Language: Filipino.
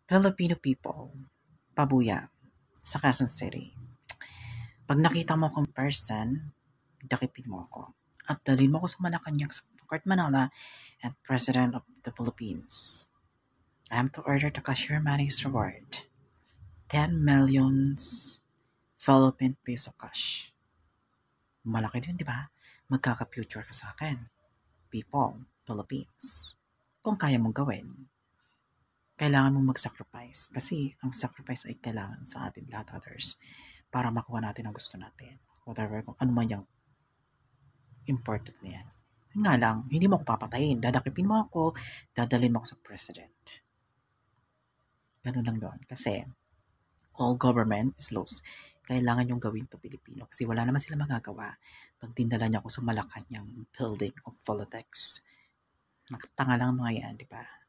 Filipino people, pabuya, sa Quezon City. Pag nakita mo akong person, dakipin mo ako. At dalhin mo ako sa Malacanang, sa Port Manila, and President of the Philippines. I am to order the cashier money's reward. 10 millions Philippine peso cash. Malaki din, di ba? Magkaka-future ka sa akin. People, Philippines. Kung kaya mong gawin, kailangan mong mag-sacrifice. Kasi ang sacrifice ay kailangan sa atin lahat others para makuha natin ang gusto natin. Whatever, kung ano man yung important na yan. Nga lang, hindi mo ako papatayin. Dadakipin mo ako, dadalhin mo ako sa president. Ganun lang doon. Kasi, all government is lost. Kailangan yung gawin to Pilipino. Kasi wala naman sila magagawa pag dindala niya ako sa Malacanang building of politics. Nakatanga lang mga yan, di ba?